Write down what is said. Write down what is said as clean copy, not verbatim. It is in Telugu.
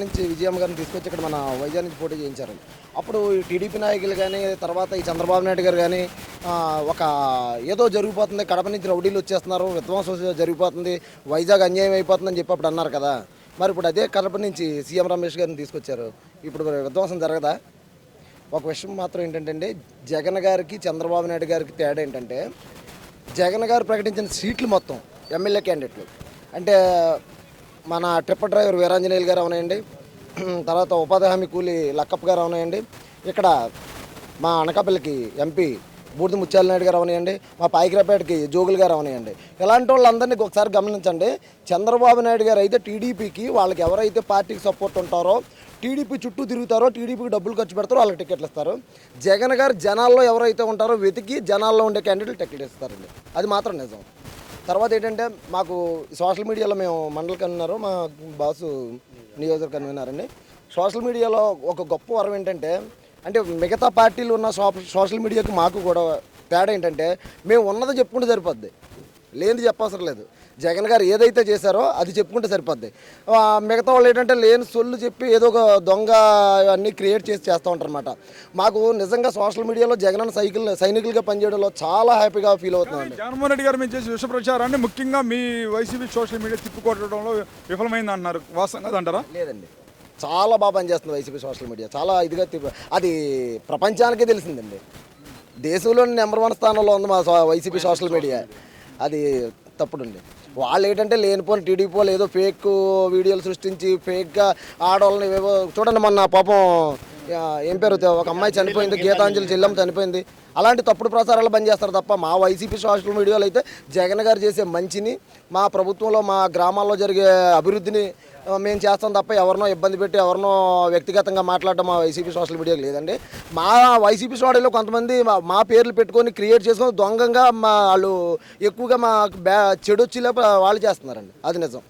నుంచి విజయమ్మ గారిని తీసుకొచ్చి ఇక్కడ మన వైజాగ్ నుంచి పోటీ చేయించారు. అప్పుడు ఈ టీడీపీ నాయకులు కానీ తర్వాత ఈ చంద్రబాబు నాయుడు గారు కానీ ఒక ఏదో జరిగిపోతుంది, కడప నుంచి రౌడీలు వచ్చేస్తున్నారు, విధ్వంసం జరిగిపోతుంది, వైజాగ్ అన్యాయం అయిపోతుందని చెప్పి అప్పుడు అన్నారు కదా. మరి ఇప్పుడు అదే కడప నుంచి సీఎం రమేష్ గారిని తీసుకొచ్చారు. ఇప్పుడు విధ్వంసం జరగదా? ఒక విషయం మాత్రం ఏంటంటే జగన్ గారికి చంద్రబాబు నాయుడు గారికి తేడా ఏంటంటే జగన్ గారు ప్రకటించిన సీట్లు మొత్తం ఎమ్మెల్యే క్యాండిడేట్లు అంటే మన ట్రిప్పర్ డ్రైవర్ వీరాంజనేయులు గారు అవునాయండి, తర్వాత ఉపాధి హామీ కూలి లక్కప్ప గారు అవునాయండి, ఇక్కడ మా అనకాపల్లికి ఎంపీ బూడిద ముత్యాల నాయుడు గారు అవునాయండి, మా పాయికరాపేటకి జోగులు గారు అవునాయండి. ఇలాంటి వాళ్ళందరినీ ఒకసారి గమనించండి. చంద్రబాబు నాయుడు గారు అయితే టీడీపీకి వాళ్ళకి ఎవరైతే పార్టీకి సపోర్ట్ ఉంటారో, టీడీపీ చుట్టూ తిరుగుతారో, టీడీపీకి డబ్బులు ఖర్చు పెడతారో వాళ్ళకి టికెట్లు ఇస్తారు. జగన్ గారు జనాల్లో ఎవరైతే ఉంటారో వెతికి జనాల్లో ఉండే క్యాండిడేట్లు టికెట్ ఇస్తారండి. అది మాత్రం నిజం. తర్వాత ఏంటంటే మాకు సోషల్ మీడియాలో మేము మండలి కన్వీనరు, మా బాసు నియోజకవర్గ కన్వీనరండి. సోషల్ మీడియాలో ఒక గొప్ప వరం ఏంటంటే అంటే మిగతా పార్టీలు ఉన్న సోషల్ మీడియాకి మాకు కూడా తేడా ఏంటంటే మేము ఉన్నది చెప్పుకుంటే సరిపోద్ది, లేనిది చెప్పవసరం లేదు. జగన్ గారు ఏదైతే చేశారో అది చెప్పుకుంటే సరిపోద్ది. మిగతా వాళ్ళు ఏంటంటే లేని సొల్లు చెప్పి ఏదో ఒక దొంగ అన్నీ క్రియేట్ చేస్తూ ఉంటారు అనమాట. మాకు నిజంగా సోషల్ మీడియాలో జగన్ సైనికులుగా పనిచేయడంలో చాలా హ్యాపీగా ఫీల్ అవుతున్నామండి. జగన్మోహన్ రెడ్డి గారు మేము చేసే విష ప్రచారాన్ని ముఖ్యంగా మీ వైసీపీ సోషల్ మీడియా తిప్పుకొట్టడంలో విఫలమైంది అంటున్నారు, వాస్తవం కాదంటారా? లేదండి, చాలా బాగా పనిచేస్తుంది వైసీపీ సోషల్ మీడియా. చాలా ఇదిగా అది ప్రపంచానికే తెలిసిందండి. దేశంలోని నెంబర్ 1 స్థానంలో ఉంది మా వైసీపీ సోషల్ మీడియా. అది తప్పుడుండి. వాళ్ళు ఏంటంటే లేనిపోని టీడీపీ వాళ్ళు ఏదో ఫేక్ వీడియోలు సృష్టించి ఫేక్గా ఆడవాళ్ళని ఏవో చూడండి. మొన్న పాపం ఏం పేరు ఒక అమ్మాయి చనిపోయింది, గీతాంజలి చెల్లెమ్మ చనిపోయింది. అలాంటి తప్పుడు ప్రచారాలు బంద్ చేస్తారు తప్ప మా వైసీపీ సోషల్ మీడియాలో అయితే జగన్ గారు చేసే మంచిని, మా ప్రభుత్వంలో మా గ్రామాల్లో జరిగే అభివృద్ధిని మేము చేస్తాం తప్ప ఎవరినో ఇబ్బంది పెట్టి ఎవరినో వ్యక్తిగతంగా మాట్లాడడం మా వైసీపీ సోషల్ మీడియాకి లేదండి. మా వైసీపీ సోషల్లో కొంతమంది మా పేర్లు పెట్టుకొని క్రియేట్ చేసుకొని దొంగంగా వాళ్ళు ఎక్కువగా మా చెడు వచ్చేలా వాళ్ళు చేస్తున్నారండి. అది నిజం.